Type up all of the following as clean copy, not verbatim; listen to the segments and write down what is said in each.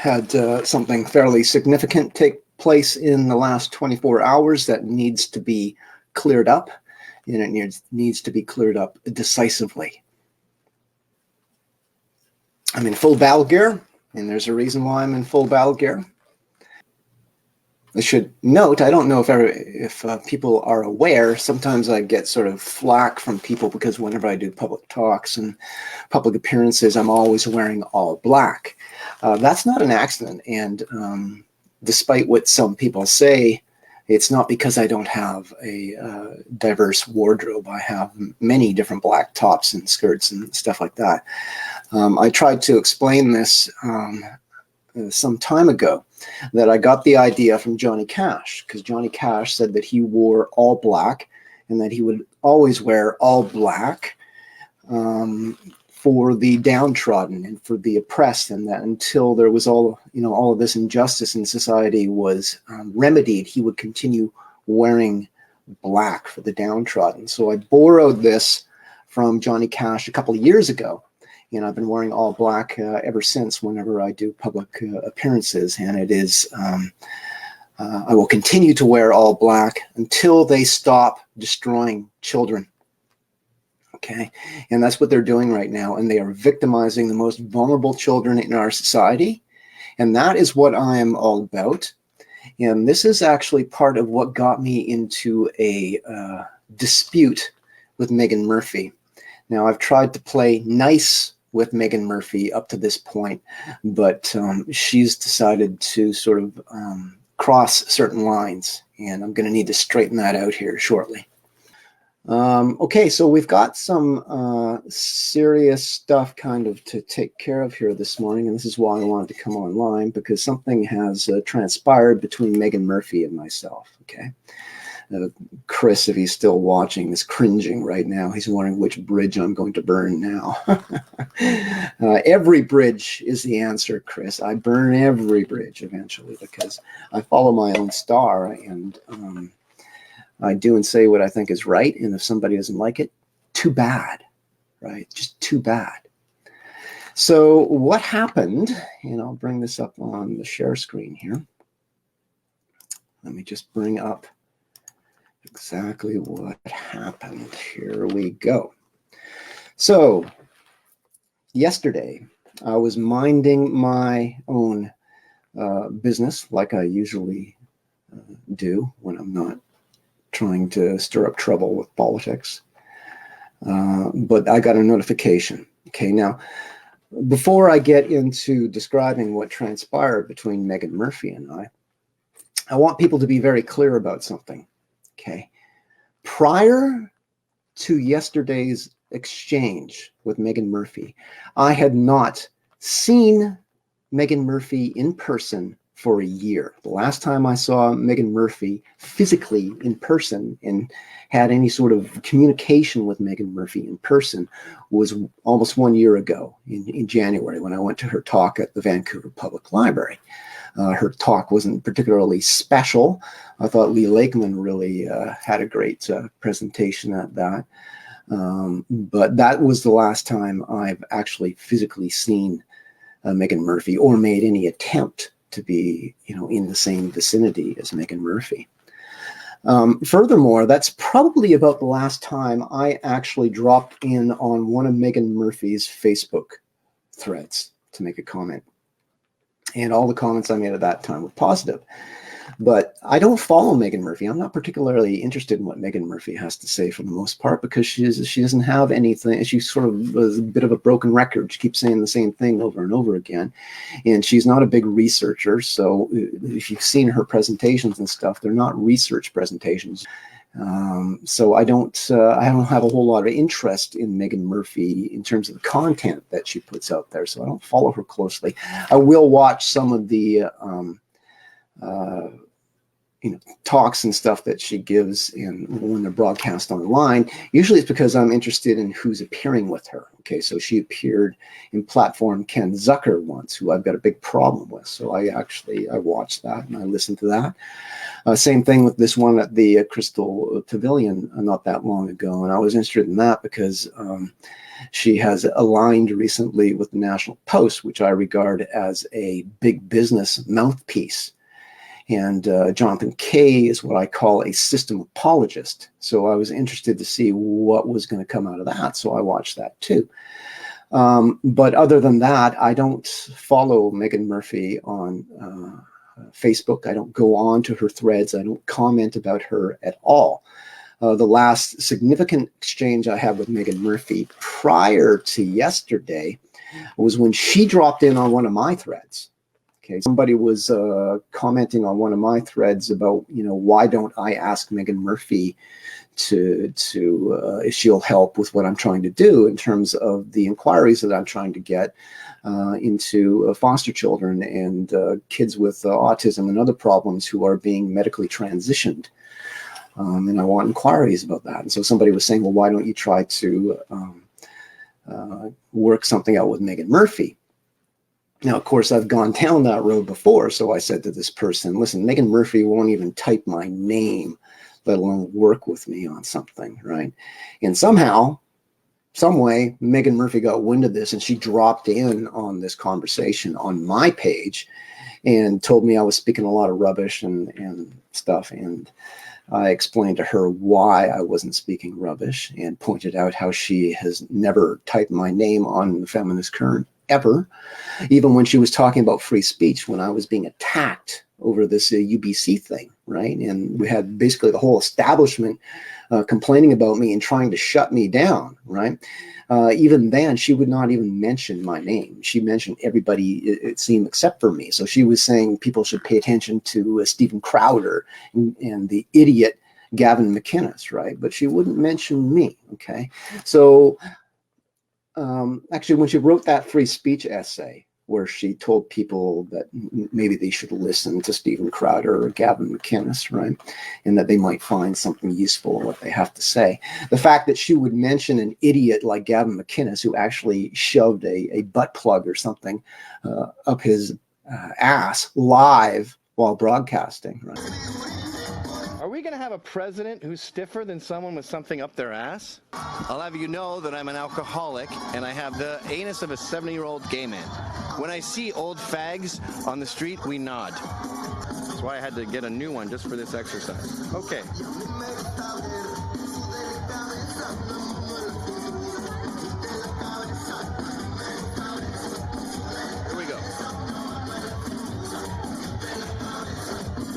had something fairly significant take place in the last 24 hours that needs to be cleared up, and it needs to be cleared up decisively. I'm in full battle gear, and there's a reason why I'm in full battle gear. I should note, I don't know if people are aware, sometimes I get sort of flack from people because whenever I do public talks and public appearances, I'm always wearing all black. That's not an accident, and despite what some people say, it's not because I don't have a diverse wardrobe. I have many different black tops and skirts and stuff like that. I tried to explain this some time ago, that I got the idea from Johnny Cash, because Johnny Cash said that he wore all black and that he would always wear all black for the downtrodden and for the oppressed, and that until there was all of this injustice in society was remedied, he would continue wearing black for the downtrodden. So I borrowed this from Johnny Cash a couple of years ago, and I've been wearing all black ever since whenever I do public appearances. And it is, I will continue to wear all black until they stop destroying children. Okay, and that's what they're doing right now. And they are victimizing the most vulnerable children in our society. And that is what I am all about. And this is actually part of what got me into a dispute with Meghan Murphy. Now, I've tried to play nice with Meghan Murphy up to this point, but she's decided to sort of cross certain lines, and I'm going to need to straighten that out here shortly. Okay, so we've got some serious stuff kind of to take care of here this morning, and this is why I wanted to come online, because something has transpired between Meghan Murphy and myself, okay? Chris, if he's still watching, is cringing right now. He's wondering which bridge I'm going to burn now. Every bridge is the answer, Chris. I burn every bridge eventually because I follow my own star, and I do and say what I think is right. And if somebody doesn't like it, too bad, right? Just too bad. So what happened, and I'll bring this up on the share screen here. Let me just bring up exactly what happened. Here we go. So yesterday, I was minding my own business like I usually do when I'm not trying to stir up trouble with politics. But I got a notification. Okay, now, before I get into describing what transpired between Meghan Murphy and I want people to be very clear about something. Okay, prior to yesterday's exchange with Meghan Murphy, I had not seen Meghan Murphy in person for a year. The last time I saw Meghan Murphy physically in person and had any sort of communication with Meghan Murphy in person was almost 1 year ago in January, when I went to her talk at the Vancouver Public Library. Her talk wasn't particularly special. I thought Lee Lakeman really had a great presentation at that. But that was the last time I've actually physically seen Meghan Murphy or made any attempt to be, in the same vicinity as Meghan Murphy. Furthermore, that's probably about the last time I actually dropped in on one of Meghan Murphy's Facebook threads to make a comment. And all the comments I made at that time were positive. But I don't follow Meghan Murphy. I'm not particularly interested in what Meghan Murphy has to say for the most part, because she doesn't have anything. She sort of is a bit of a broken record. She keeps saying the same thing over and over again. And she's not a big researcher. So if you've seen her presentations and stuff, they're not research presentations. So I don't have a whole lot of interest in Meghan Murphy in terms of the content that she puts out there. So I don't follow her closely. I will watch some of the talks and stuff that she gives when they're broadcast online. Usually it's because I'm interested in who's appearing with her. Okay, so she appeared in Platform Ken Zucker once, who I've got a big problem with. So I watched that and I listened to that. Same thing with this one at the Crystal Pavilion not that long ago. And I was interested in that because she has aligned recently with the National Post, which I regard as a big business mouthpiece. And Jonathan Kay is what I call a system apologist. So I was interested to see what was going to come out of that. So I watched that too. But other than that, I don't follow Meghan Murphy on Facebook. I don't go on to her threads. I don't comment about her at all. The last significant exchange I had with Meghan Murphy prior to yesterday was when she dropped in on one of my threads. Okay, somebody was commenting on one of my threads about, why don't I ask Meghan Murphy if she'll help with what I'm trying to do in terms of the inquiries that I'm trying to get into foster children and kids with autism and other problems who are being medically transitioned. And I want inquiries about that. And so somebody was saying, well, why don't you try to work something out with Meghan Murphy? Now, of course, I've gone down that road before. So I said to this person, listen, Meghan Murphy won't even type my name, let alone work with me on something, right? And somehow, some way, Meghan Murphy got wind of this and she dropped in on this conversation on my page and told me I was speaking a lot of rubbish and stuff. And I explained to her why I wasn't speaking rubbish and pointed out how she has never typed my name on the Feminist Current ever, even when she was talking about free speech, when I was being attacked over this UBC thing, right? And we had basically the whole establishment complaining about me and trying to shut me down, right? Even then, she would not even mention my name. She mentioned everybody, it seemed, except for me. So she was saying people should pay attention to Stephen Crowder and the idiot Gavin McInnes, right? But she wouldn't mention me, okay? So actually, when she wrote that free speech essay, where she told people that maybe they should listen to Stephen Crowder or Gavin McInnes, right? And that they might find something useful in what they have to say. The fact that she would mention an idiot like Gavin McInnes, who actually shoved a butt plug or something up his ass live while broadcasting, right? Are we going to have a president who's stiffer than someone with something up their ass? I'll have you know that I'm an alcoholic and I have the anus of a 70-year-old gay man. When I see old fags on the street, we nod. That's why I had to get a new one just for this exercise. Okay. Here we go.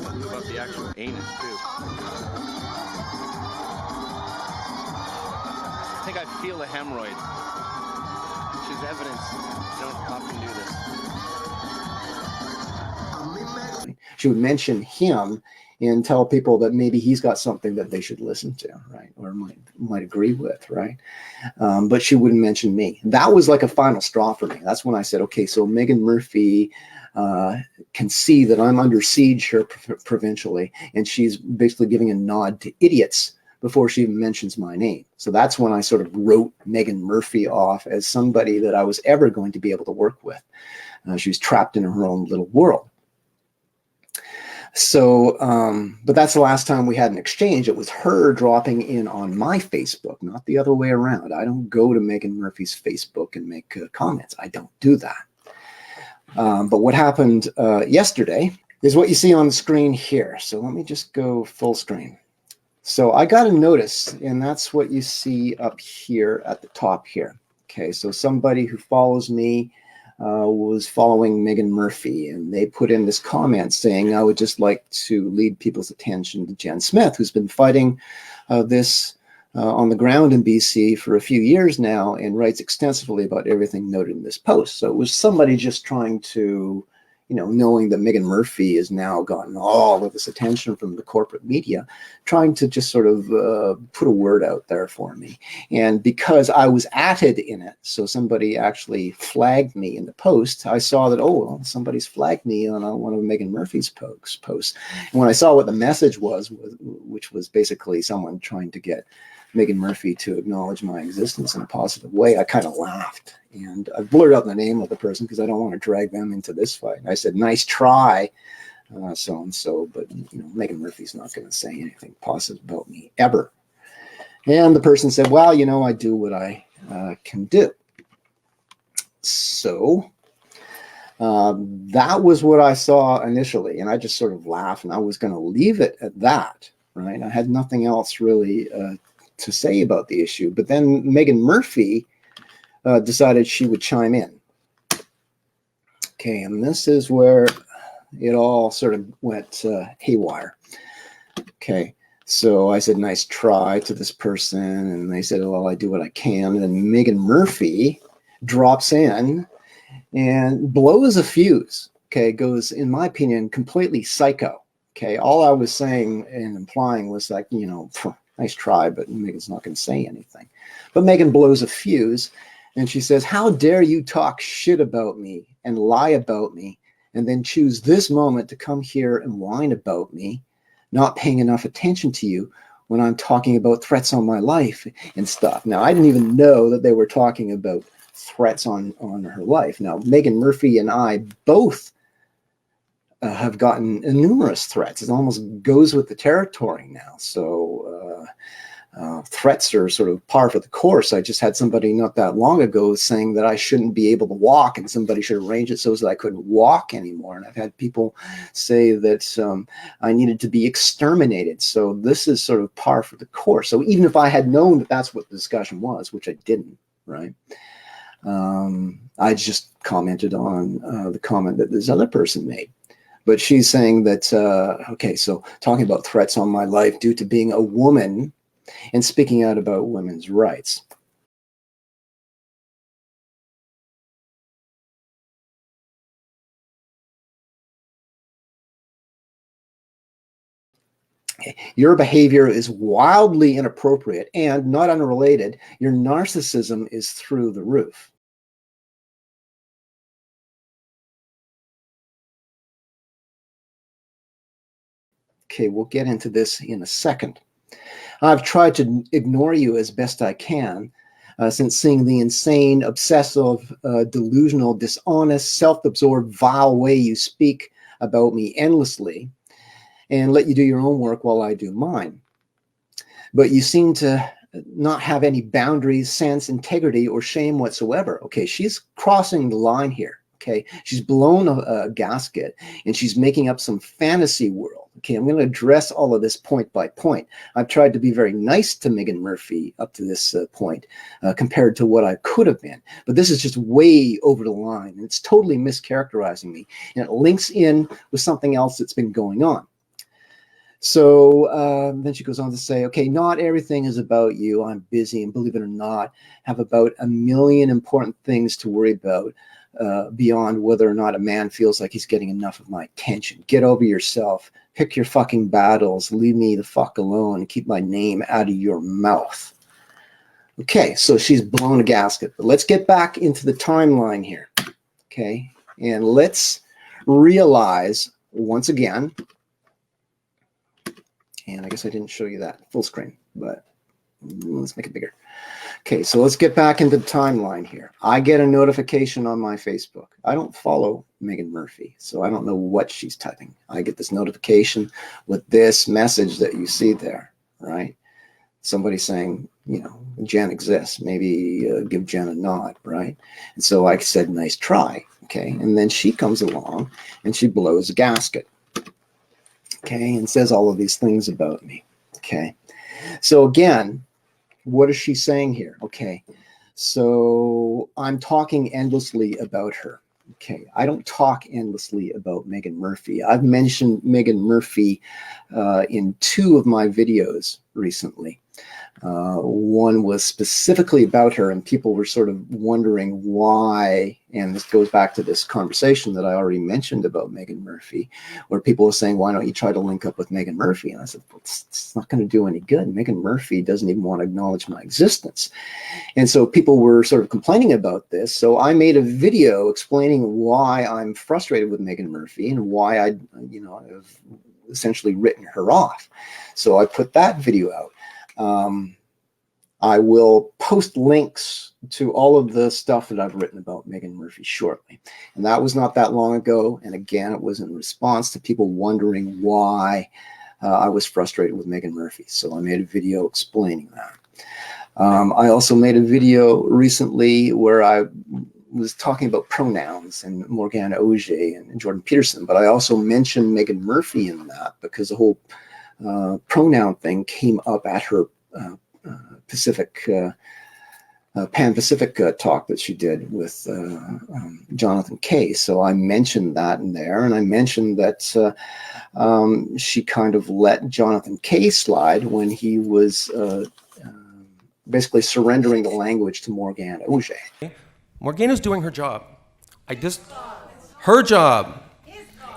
What about the actual anus, too? I think I feel a hemorrhoid, which is evidence you don't often do this. She would mention him and tell people that maybe he's got something that they should listen to, right? Or might agree with, right? But she wouldn't mention me. That was like a final straw for me. That's when I said, okay, so Meghan Murphy can see that I'm under siege here provincially, and she's basically giving a nod to idiots before she even mentions my name. So that's when I sort of wrote Meghan Murphy off as somebody that I was ever going to be able to work with. She was trapped in her own little world. So, but that's the last time we had an exchange. It was her dropping in on my Facebook, not the other way around. I don't go to Meghan Murphy's Facebook and make comments. I don't do that. But what happened yesterday is what you see on the screen here. So let me just go full screen. So I got a notice, and that's what you see up here at the top here. Okay, so somebody who follows me was following Meghan Murphy, and they put in this comment saying, I would just like to lead people's attention to Jenn Smith, who's been fighting this on the ground in BC for a few years now and writes extensively about everything noted in this post. So it was somebody just trying to, knowing that Meghan Murphy has now gotten all of this attention from the corporate media, trying to just sort of put a word out there for me. And because I was added in it, so somebody actually flagged me in the post, I saw that, oh, well, somebody's flagged me on one of Meghan Murphy's posts. And when I saw what the message was, which was basically someone trying to get Meghan Murphy to acknowledge my existence in a positive way, I kind of laughed. And I blurred out the name of the person because I don't want to drag them into this fight. And I said, nice try, so and so, but Meghan Murphy's not going to say anything positive about me ever. And the person said, well, I do what I can do. So that was what I saw initially, and I just sort of laughed, and I was going to leave it at that, right? I had nothing else really to say about the issue. But then Meghan Murphy decided she would chime in. Okay, and this is where it all sort of went haywire. Okay, so I said, nice try to this person, and they said, well, I do what I can. And Meghan Murphy drops in and blows a fuse. Okay, goes, in my opinion, completely psycho. Okay, all I was saying and implying was like, nice try, but Meghan's not going to say anything. But Meghan blows a fuse, and she says, how dare you talk shit about me and lie about me, and then choose this moment to come here and whine about me, not paying enough attention to you when I'm talking about threats on my life and stuff. Now, I didn't even know that they were talking about threats on her life. Now, Meghan Murphy and I both have gotten numerous threats. It almost goes with the territory now. So threats are sort of par for the course. I just had somebody not that long ago saying that I shouldn't be able to walk, and somebody should arrange it so that I couldn't walk anymore. And I've had people say that I needed to be exterminated. So this is sort of par for the course. So even if I had known that that's what the discussion was, which I didn't, right? I just commented on the comment that this other person made. But she's saying that, okay, so talking about threats on my life due to being a woman and speaking out about women's rights. Your behavior is wildly inappropriate and not unrelated. Your narcissism is through the roof. Okay, we'll get into this in a second. I've tried to ignore you as best I can since seeing the insane, obsessive, delusional, dishonest, self-absorbed, vile way you speak about me endlessly, and let you do your own work while I do mine. But you seem to not have any boundaries, sense, integrity, or shame whatsoever. Okay, she's crossing the line here. Okay, she's blown a gasket, and she's making up some fantasy world. Okay, I'm going to address all of this point by point. I've tried to be very nice to Meghan Murphy up to this point compared to what I could have been. But this is just way over the line. And it's totally mischaracterizing me. And it links in with something else that's been going on. So then she goes on to say, okay, not everything is about you. I'm busy, and believe it or not, have about a million important things to worry about beyond whether or not a man feels like he's getting enough of my attention. Get over yourself. Pick your fucking battles. Leave me the fuck alone and keep my name out of your mouth. Okay, so she's blown a gasket. But let's get back into the timeline here. Okay, and let's realize once again, and I guess I didn't show you that full screen, but let's make it bigger. Okay, so let's get back into the timeline here. I get a notification on my Facebook. I don't follow Meghan Murphy, so I don't know what she's typing. I get this notification with this message that you see there, right? Somebody saying, Jenn exists. Maybe give Jenn a nod, right? And so I said, nice try, okay? And then she comes along and she blows a gasket, okay, and says all of these things about me, okay? So again, what is she saying here? Okay, so I'm talking endlessly about her. Okay, I don't talk endlessly about Meghan Murphy. I've mentioned Meghan Murphy in 2 of my videos recently. One was specifically about her, and people were sort of wondering why, and this goes back to this conversation that I already mentioned about Meghan Murphy, where people were saying, why don't you try to link up with Meghan Murphy? And I said, well, it's not going to do any good. Meghan Murphy doesn't even want to acknowledge my existence. And so people were sort of complaining about this. So I made a video explaining why I'm frustrated with Meghan Murphy and why I've essentially written her off. So I put that video out. I will post links to all of the stuff that I've written about Meghan Murphy shortly. And that was not that long ago. And again, it was in response to people wondering why I was frustrated with Meghan Murphy. So I made a video explaining that. I also made a video recently where I was talking about pronouns and Morgana Auger and Jordan Peterson, but I also mentioned Meghan Murphy in that because the whole pronoun thing came up at her Pan-Pacific talk that she did with Jonathan Kay. So I mentioned that in there, and I mentioned that she kind of let Jonathan Kay slide when he was basically surrendering the language to Morgana Auger. Morgana's doing her job. Her job.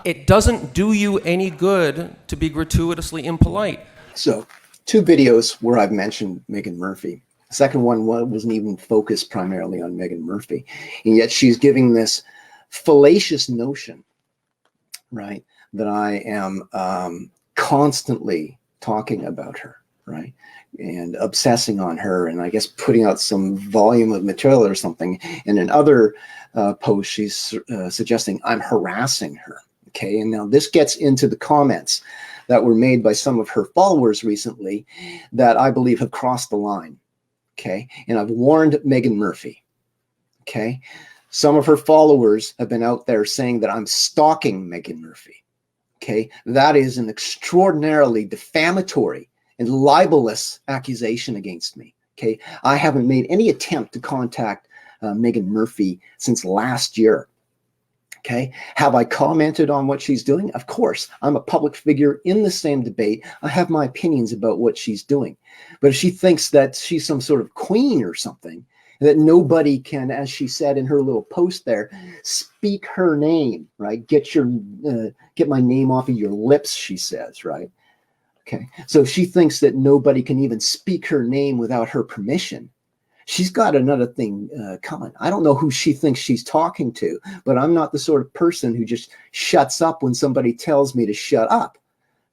It doesn't do you any good to be gratuitously impolite. So 2 videos where I've mentioned Meghan Murphy. The second one wasn't even focused primarily on Meghan Murphy. And yet she's giving this fallacious notion, right, that I am constantly talking about her, right, and obsessing on her, and I guess putting out some volume of material or something. And in other posts, she's suggesting I'm harassing her. Okay, and now this gets into the comments that were made by some of her followers recently that I believe have crossed the line. Okay, and I've warned Meghan Murphy. Okay, some of her followers have been out there saying that I'm stalking Meghan Murphy. Okay, that is an extraordinarily defamatory and libelous accusation against me. Okay, I haven't made any attempt to contact Meghan Murphy since last year. Okay, have I commented on what she's doing? Of course, I'm a public figure in the same debate. I have my opinions about what she's doing. But if she thinks that she's some sort of queen or something, that nobody can, as she said in her little post there, speak her name, right? Get my name off of your lips, she says, right? Okay, so if she thinks that nobody can even speak her name without her permission, she's got another thing coming. I don't know who she thinks she's talking to, but I'm not the sort of person who just shuts up when somebody tells me to shut up.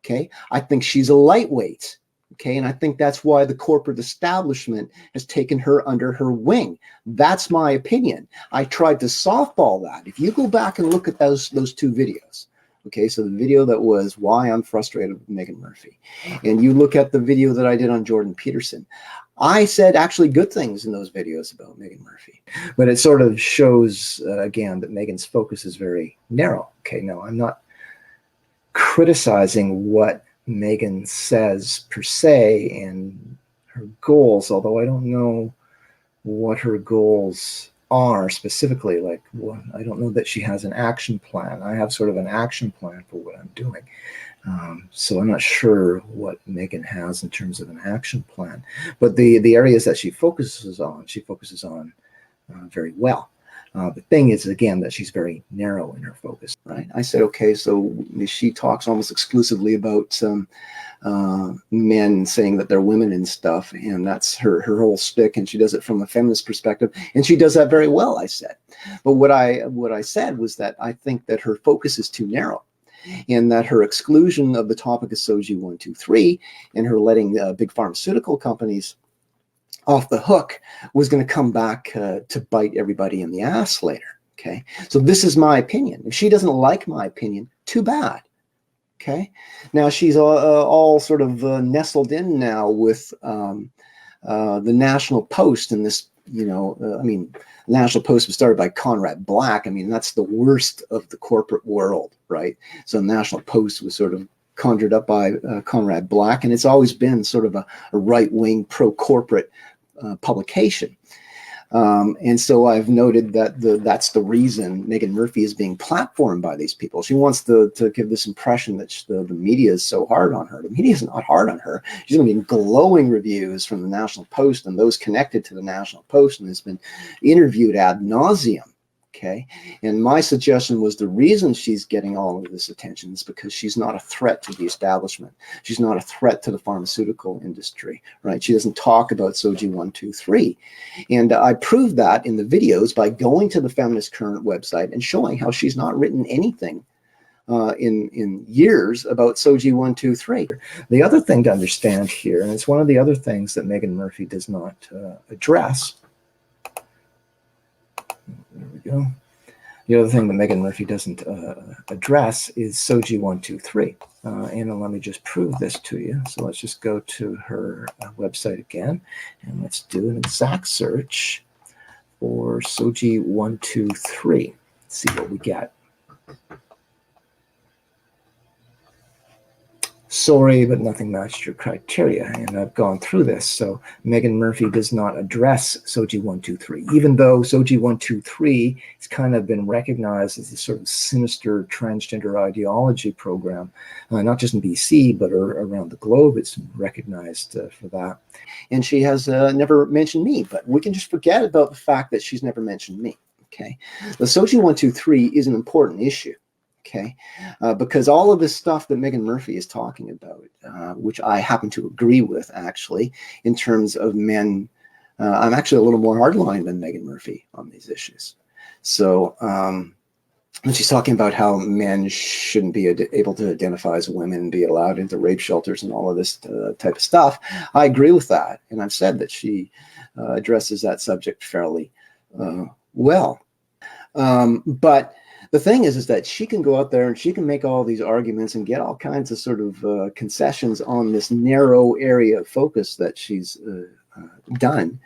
Okay, I think she's a lightweight. Okay, and I think that's why the corporate establishment has taken her under her wing. That's my opinion. I tried to softball that. If you go back and look at those 2 videos, okay, so the video that was why I'm frustrated with Meghan Murphy, and you look at the video that I did on Jordan Peterson, I said actually good things in those videos about Meghan Murphy. But it sort of shows, again, that Meghan's focus is very narrow. Okay, no, I'm not criticizing what Meghan says per se and her goals, although I don't know what her goals are specifically. Like, well, I don't know that she has an action plan. I have sort of an action plan for what I'm doing. So I'm not sure what Meghan has in terms of an action plan. But the areas that she focuses on very well. The thing is, again, that she's very narrow in her focus, right? I said, okay, so she talks almost exclusively about men saying that they're women and stuff, and that's her whole shtick, and she does it from a feminist perspective, and she does that very well, I said. But what I said was that I think that her focus is too narrow, and that her exclusion of the topic of SOGI 123 and her letting big pharmaceutical companies off the hook was going to come back to bite everybody in the ass later. Okay, so this is my opinion. If she doesn't like my opinion, too bad. Okay, now she's all sort of nestled in now with the National Post, and this, I mean, the National Post was started by Conrad Black. I mean, that's the worst of the corporate world, right? So the National Post was sort of conjured up by Conrad Black, and it's always been sort of a right-wing, pro-corporate publication. And so I've noted that that's the reason Meghan Murphy is being platformed by these people. She wants to give this impression that the media is so hard on her. The media is not hard on her. She's going to be glowing reviews from the National Post and those connected to the National Post, and has been interviewed ad nauseum. Okay, and my suggestion was the reason she's getting all of this attention is because she's not a threat to the establishment. She's not a threat to the pharmaceutical industry, right? She doesn't talk about SOGI 123. And I proved that in the videos by going to the Feminist Current website and showing how she's not written anything in years about SOGI 123. The other thing to understand here, and it's one of the other things that Meghan Murphy does not address, go. The other thing that Meghan Murphy doesn't address is Soji123. And let me just prove this to you. So let's just go to her website again, and let's do an exact search for Soji123. See what we get. Sorry, but nothing matched your criteria. And I've gone through this. So Meghan Murphy does not address Soji123, even though Soji123 has kind of been recognized as a sort of sinister transgender ideology program, not just in BC, but around the globe. It's recognized for that. And she has never mentioned me, but we can just forget about the fact that she's never mentioned me. Okay. The Soji123 is an important issue. Okay, because all of this stuff that Meghan Murphy is talking about, which I happen to agree with, actually, in terms of men, I'm actually a little more hardline than Meghan Murphy on these issues. So when she's talking about how men shouldn't be able to identify as women and be allowed into rape shelters and all of this type of stuff, I agree with that. And I've said that she addresses that subject fairly well. But the thing is that she can go out there and she can make all these arguments and get all kinds of sort of concessions on this narrow area of focus that she's done.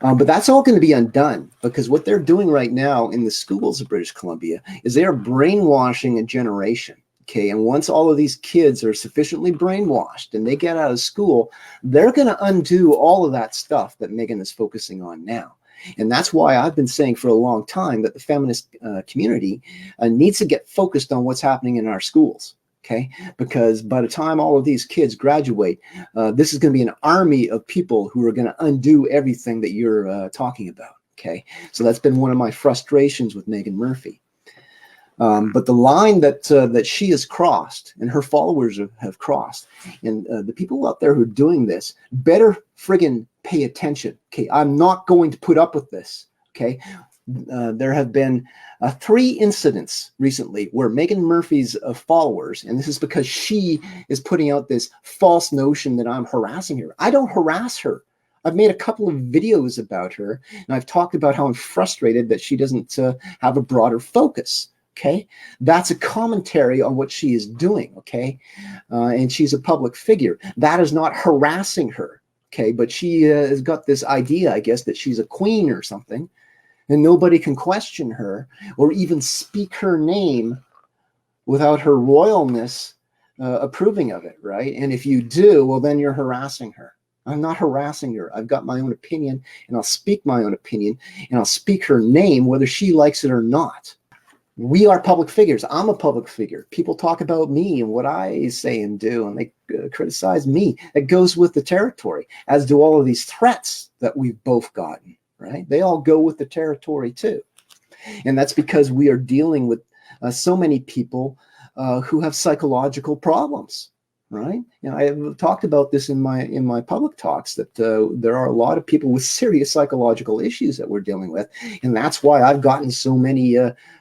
But that's all going to be undone, because what they're doing right now in the schools of British Columbia is they are brainwashing a generation. Okay, and once all of these kids are sufficiently brainwashed and they get out of school, they're going to undo all of that stuff that Meghan is focusing on now. And that's why I've been saying for a long time that the feminist community needs to get focused on what's happening in our schools, okay? Because by the time all of these kids graduate, this is going to be an army of people who are going to undo everything that you're talking about, okay? So that's been one of my frustrations with Meghan Murphy. But the line that she has crossed and her followers have crossed, and the people out there who are doing this better friggin' pay attention. Okay, I'm not going to put up with this. Okay, there have been 3 incidents recently where Meghan Murphy's followers, and this is because she is putting out this false notion that I'm harassing her. I don't harass her. I've made a couple of videos about her, and I've talked about how I'm frustrated that she doesn't have a broader focus. Okay, that's a commentary on what she is doing. Okay, and she's a public figure. That is not harassing her. Okay, but she has got this idea, I guess, that she's a queen or something, and nobody can question her or even speak her name without her royalness approving of it, right? And if you do, well, then you're harassing her. I'm not harassing her. I've got my own opinion, and I'll speak my own opinion, and I'll speak her name whether she likes it or not. We are public figures. I'm a public figure. People talk about me and what I say and do, and they criticize me. It goes with the territory, as do all of these threats that we've both gotten, right? They all go with the territory too. And that's because we are dealing with so many people who have psychological problems, right? You know, I have talked about this in my public talks, that there are a lot of people with serious psychological issues that we're dealing with, and that's why I've gotten so many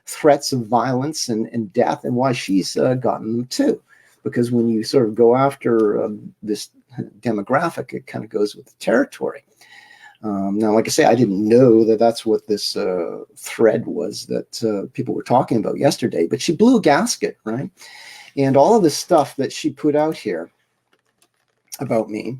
threats of violence and death, and why she's gotten them too. Because when you sort of go after this demographic, it kind of goes with the territory. Now, like I say, I didn't know that that's what this thread was that people were talking about yesterday, but she blew a gasket, right? And all of the stuff that she put out here about me,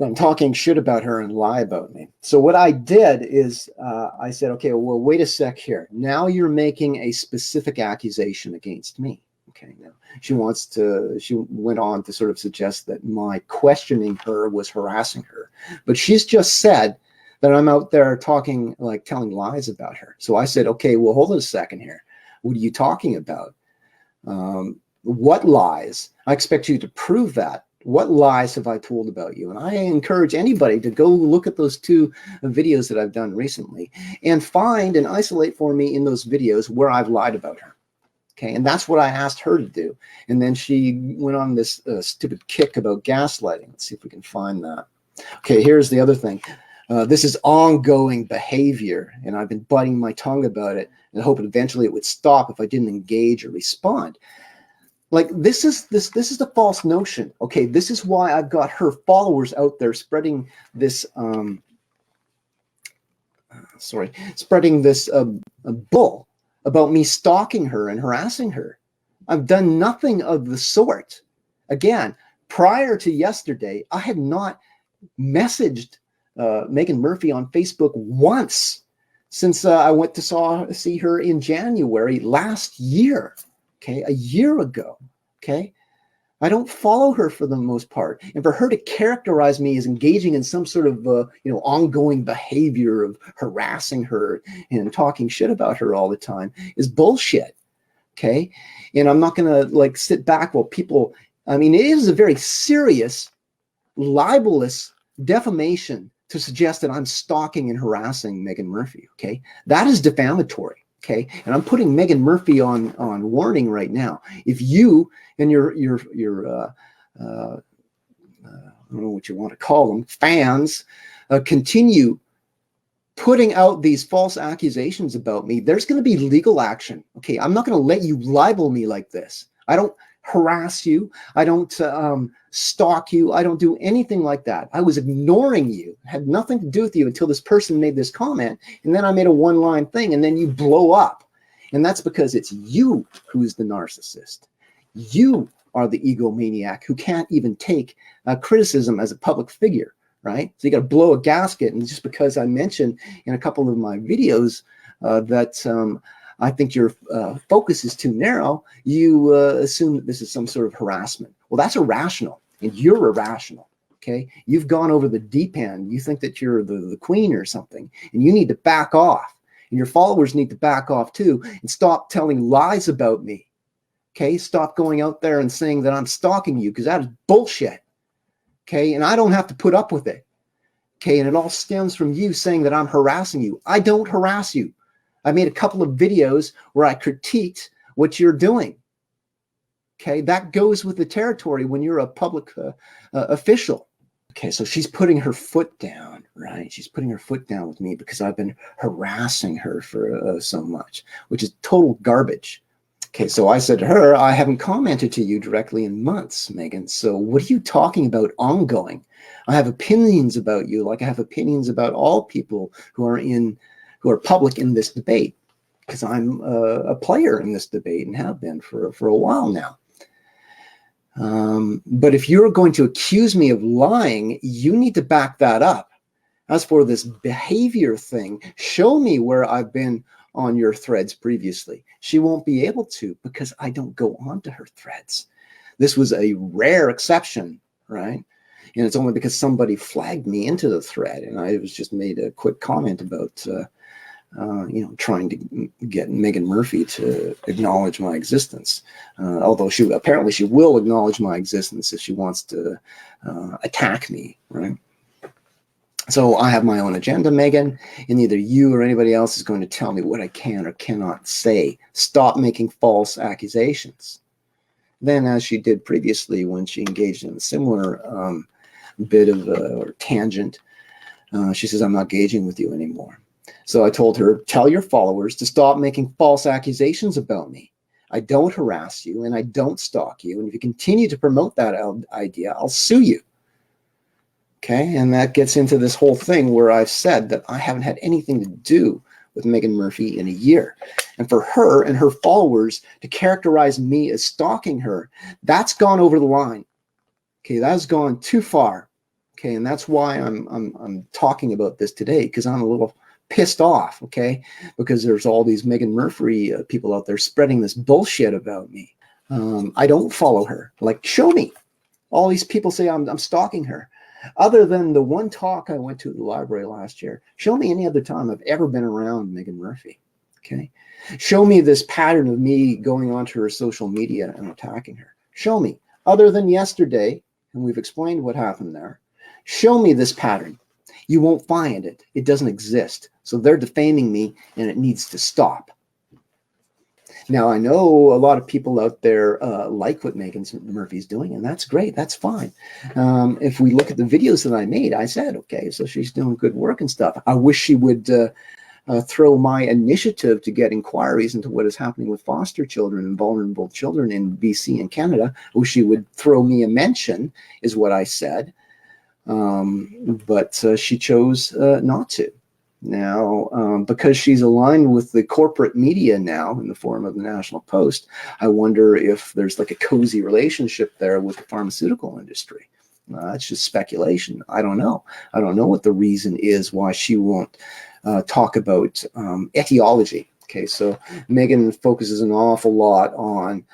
I'm talking shit about her and lie about me. So what I did is I said, okay, well, wait a sec here. Now you're making a specific accusation against me. Okay, now she went on to sort of suggest that my questioning her was harassing her. But she's just said that I'm out there talking, like telling lies about her. So I said, okay, well, hold on a second here. What are you talking about? What lies? I expect you to prove that. What lies have I told about you? And I encourage anybody to go look at those 2 videos that I've done recently and find and isolate for me in those videos where I've lied about her. Okay, and that's what I asked her to do. And then she went on this stupid kick about gaslighting. Let's see if we can find that. Okay, here's the other thing. This is ongoing behavior, and I've been biting my tongue about it and hoping eventually it would stop if I didn't engage or respond. Like this is the false notion. Okay, this is why I've got her followers out there spreading this spreading this bull about me stalking her and harassing her. I've done nothing of the sort. Again, prior to yesterday, I had not messaged Meghan Murphy on Facebook once since I went to see her in January last year, okay, a year ago, okay? I don't follow her for the most part. And for her to characterize me as engaging in some sort of, ongoing behavior of harassing her and talking shit about her all the time is bullshit, okay? And I'm not going to like sit back while people, I mean, it is a very serious, libelous defamation to suggest that I'm stalking and harassing Meghan Murphy, okay? That is defamatory, okay? And I'm putting Meghan Murphy on warning right now. If you and your I don't know what you want to call them, fans, continue putting out these false accusations about me, there's going to be legal action, okay? I'm not going to let you libel me like this. I don't harass you. I don't stalk you. I don't do anything like that. I was ignoring you. It had nothing to do with you until this person made this comment. And then I made a one-line thing and then you blow up. And that's because it's you who's the narcissist. You are the egomaniac who can't even take criticism as a public figure, right? So you got to blow a gasket. And just because I mentioned in a couple of my videos that I think your focus is too narrow, you assume that this is some sort of harassment. Well, that's irrational, and you're irrational, okay? You've gone over the deep end. You think that you're the queen or something, and you need to back off. And your followers need to back off too and stop telling lies about me, okay? Stop going out there and saying that I'm stalking you, because that is bullshit, okay? And I don't have to put up with it, okay? And it all stems from you saying that I'm harassing you. I don't harass you. I made a couple of videos where I critiqued what you're doing. Okay, that goes with the territory when you're a public official. Okay, so she's putting her foot down, right? She's putting her foot down with me because I've been harassing her for so much, which is total garbage. Okay, so I said to her, I haven't commented to you directly in months, Meghan. So what are you talking about ongoing? I have opinions about you, like I have opinions about all people who are public in this debate, because I'm a player in this debate and have been for a while now. But if you're going to accuse me of lying, you need to back that up. As for this behavior thing, show me where I've been on your threads previously. She won't be able to because I don't go onto her threads. This was a rare exception, right? And it's only because somebody flagged me into the thread, and I was just made a quick comment about trying to get Meghan Murphy to acknowledge my existence. Although she will acknowledge my existence if she wants to attack me, right? So I have my own agenda, Meghan, and neither you or anybody else is going to tell me what I can or cannot say. Stop making false accusations. Then, as she did previously when she engaged in a similar bit of a tangent, she says, I'm not engaging with you anymore. So I told her, tell your followers to stop making false accusations about me. I don't harass you and I don't stalk you. And if you continue to promote that idea, I'll sue you. Okay, and that gets into this whole thing where I've said that I haven't had anything to do with Meghan Murphy in a year. And for her and her followers to characterize me as stalking her, that's gone over the line. Okay, that's gone too far. Okay, and that's why I'm talking about this today, because I'm a little pissed off, okay, because there's all these Meghan Murphy people out there spreading this bullshit about me. I don't follow her. Like, show me. All these people say I'm stalking her. Other than the one talk I went to at the library last year, show me any other time I've ever been around Meghan Murphy, okay? Show me this pattern of me going onto her social media and attacking her. Show me. Other than yesterday, and we've explained what happened there, show me this pattern. You won't find it. It doesn't exist. So they're defaming me, and it needs to stop. Now, I know a lot of people out there like what Meghan Murphy's doing, and that's great. That's fine. If we look at the videos that I made, I said, okay, so she's doing good work and stuff. I wish she would throw my initiative to get inquiries into what is happening with foster children and vulnerable children in BC and Canada. I wish she would throw me a mention, is what I said. But she chose not to. Now, because she's aligned with the corporate media now in the form of the National Post, I wonder if there's like a cozy relationship there with the pharmaceutical industry. It's just speculation. I don't know. I don't know what the reason is why she won't talk about etiology. Okay, so Meghan focuses an awful lot on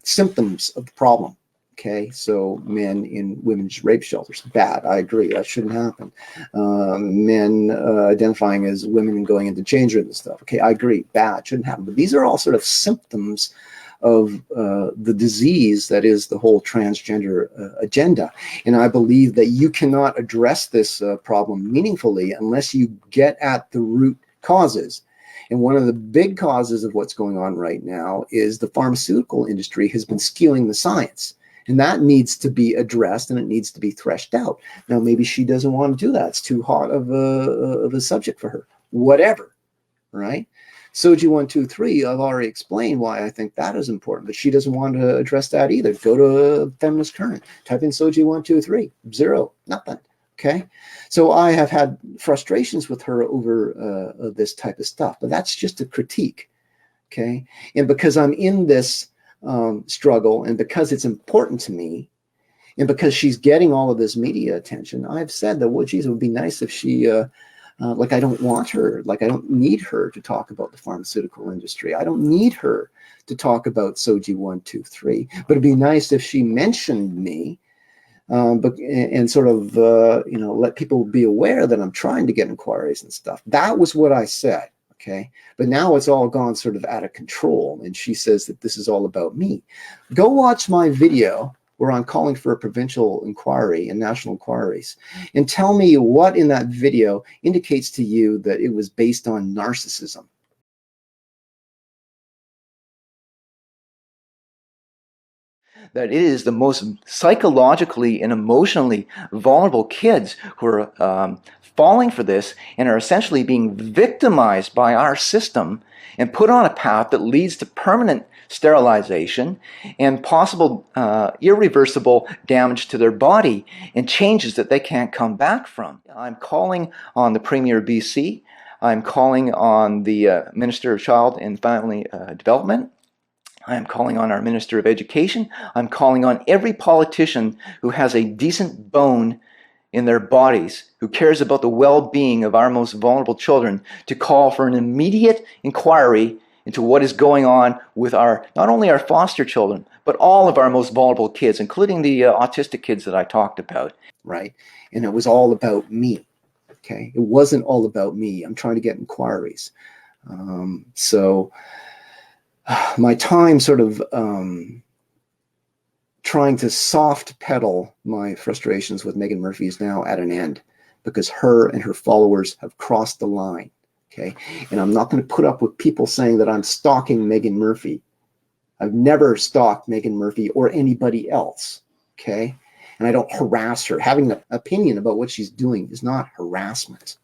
symptoms of the problem. Okay, so men in women's rape shelters, bad. I agree, that shouldn't happen. Men identifying as women and going into change rooms and stuff. Okay, I agree, bad, shouldn't happen. But these are all sort of symptoms of the disease that is the whole transgender agenda. And I believe that you cannot address this problem meaningfully unless you get at the root causes. And one of the big causes of what's going on right now is the pharmaceutical industry has been skewing the science. And that needs to be addressed, and it needs to be threshed out. Now, maybe she doesn't want to do that. It's too hot of a subject for her. Whatever, right? Soji 123, I've already explained why I think that is important, but she doesn't want to address that either. Go to Feminist Current, type in Soji 123, zero, nothing. Okay, so I have had frustrations with her over this type of stuff, but that's just a critique. Okay, and because I'm in this struggle, and because it's important to me, and because she's getting all of this media attention, I've said that, well, geez, it would be nice if she, like, I don't want her, like, I don't need her to talk about the pharmaceutical industry. I don't need her to talk about Soji 123, but it'd be nice if she mentioned me, and sort of, let people be aware that I'm trying to get inquiries and stuff. That was what I said. Okay, but now it's all gone sort of out of control, and she says that this is all about me. Go watch my video where I'm calling for a provincial inquiry and national inquiries, and tell me what in that video indicates to you that it was based on narcissism. That it is the most psychologically and emotionally vulnerable kids who are falling for this and are essentially being victimized by our system and put on a path that leads to permanent sterilization and possible irreversible damage to their body and changes that they can't come back from. I'm calling on the Premier of BC. I'm calling on the Minister of Child and Family Development. I'm calling on our Minister of Education. I'm calling on every politician who has a decent bone in their bodies, who cares about the well-being of our most vulnerable children, to call for an immediate inquiry into what is going on with our, not only our foster children, but all of our most vulnerable kids, including the autistic kids that I talked about. Right? And it was all about me. Okay? It wasn't all about me. I'm trying to get inquiries. So my time sort of trying to soft pedal my frustrations with Meghan Murphy is now at an end, because her and her followers have crossed the line. Okay, and I'm not going to put up with people saying that I'm stalking Meghan Murphy. I've never stalked Meghan Murphy or anybody else. Okay, and I don't harass her. Having an opinion about what she's doing is not harassment.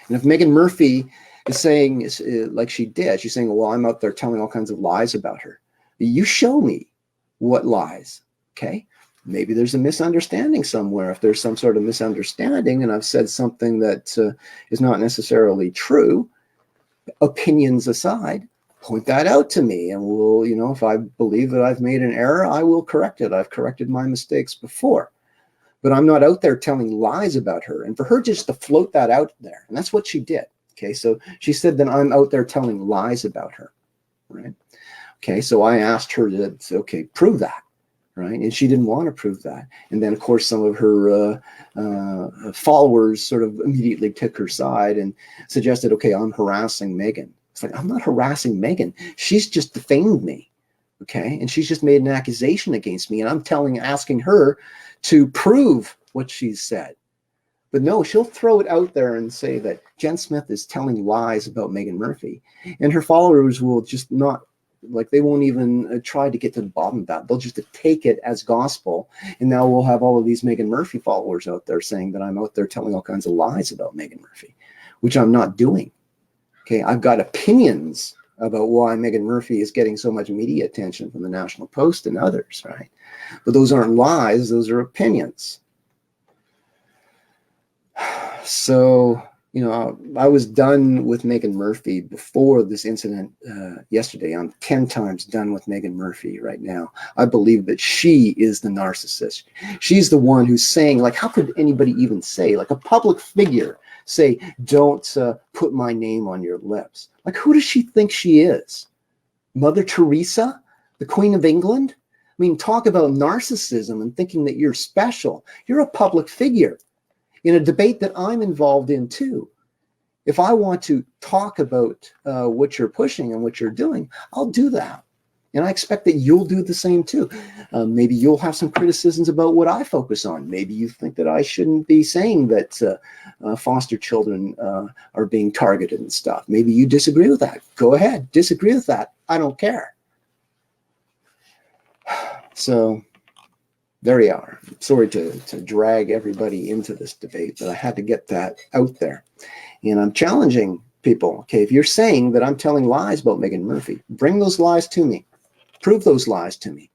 And if Meghan Murphy is saying, like she did, she's saying, well, I'm out there telling all kinds of lies about her. You show me what lies. Okay, maybe there's a misunderstanding somewhere. If there's some sort of misunderstanding and I've said something that is not necessarily true, opinions aside, point that out to me, and we'll, if I believe that I've made an error, I will correct it. I've corrected my mistakes before, but I'm not out there telling lies about her. And for her just to float that out there, and that's what she did. Okay, so she said that I'm out there telling lies about her, right? Okay, so I asked her to, okay, prove that. Right, and she didn't want to prove that. And then, of course, some of her followers sort of immediately took her side and suggested, okay, I'm harassing Meghan. It's like, I'm not harassing Meghan. She's just defamed me, okay? And she's just made an accusation against me, and I'm asking her to prove what she's said. But no, she'll throw it out there and say that Jenn Smith is telling lies about Meghan Murphy, and her followers will just not, like, they won't even try to get to the bottom of that. They'll just take it as gospel. And now we'll have all of these Meghan Murphy followers out there saying that I'm out there telling all kinds of lies about Meghan Murphy, which I'm not doing. Okay, I've got opinions about why Meghan Murphy is getting so much media attention from the National Post and others, right? But those aren't lies, those are opinions. So You know, I was done with Meghan Murphy before this incident yesterday. I'm 10 times done with Meghan Murphy right now. I believe that she is the narcissist. She's the one who's saying, like, how could anybody even say, like a public figure, say, don't put my name on your lips? Like, who does she think she is? Mother Teresa? The Queen of England? I mean, talk about narcissism and thinking that you're special. You're a public figure in a debate that I'm involved in too. If I want to talk about what you're pushing and what you're doing, I'll do that. And I expect that you'll do the same too. Maybe you'll have some criticisms about what I focus on. Maybe you think that I shouldn't be saying that foster children are being targeted and stuff. Maybe you disagree with that. Go ahead, disagree with that. I don't care. So there you are. Sorry to drag everybody into this debate, but I had to get that out there. And I'm challenging people. Okay, if you're saying that I'm telling lies about Meghan Murphy, bring those lies to me. Prove those lies to me.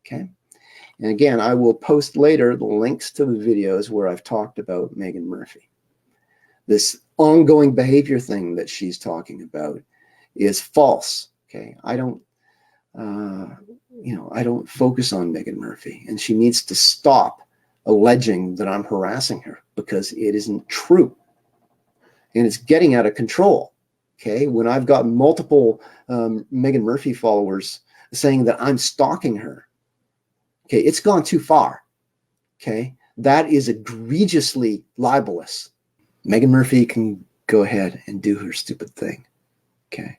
Okay. And again, I will post later the links to the videos where I've talked about Meghan Murphy. This ongoing behavior thing that she's talking about is false. Okay. I don't focus on Meghan Murphy, and she needs to stop alleging that I'm harassing her, because it isn't true. And it's getting out of control. Okay. When I've got multiple Meghan Murphy followers saying that I'm stalking her, okay, it's gone too far. Okay. That is egregiously libelous. Meghan Murphy can go ahead and do her stupid thing. Okay.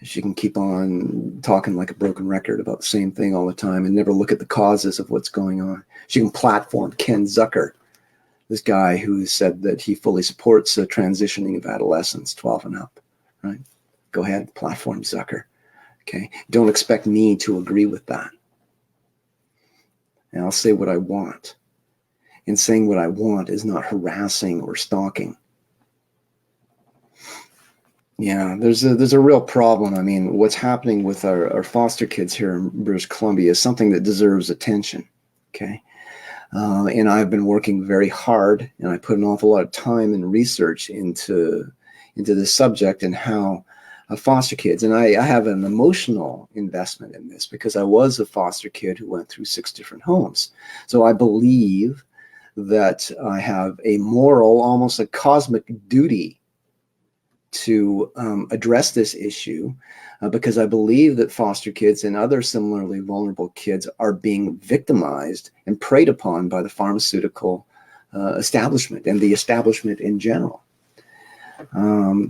She can keep on talking like a broken record about the same thing all the time and never look at the causes of what's going on. She can platform Ken Zucker, this guy who said that he fully supports the transitioning of adolescents 12 and up, right? Go ahead, platform Zucker. Okay. Don't expect me to agree with that. And I'll say what I want. And saying what I want is not harassing or stalking. Yeah, there's a real problem. I mean, what's happening with our foster kids here in British Columbia is something that deserves attention. Okay. And I've been working very hard, and I put an awful lot of time and research into this subject and how foster kids, and I have an emotional investment in this because I was a foster kid who went through 6 different homes. So I believe that I have a moral, almost a cosmic duty to address this issue because I believe that foster kids and other similarly vulnerable kids are being victimized and preyed upon by the pharmaceutical establishment and the establishment in general.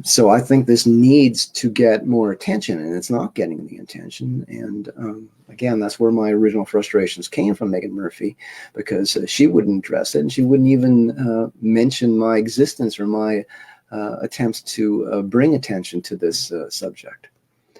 So I think this needs to get more attention, and it's not getting the attention. And again, that's where my original frustrations came from Meghan Murphy, because she wouldn't address it, and she wouldn't even mention my existence or my attempts to bring attention to this subject.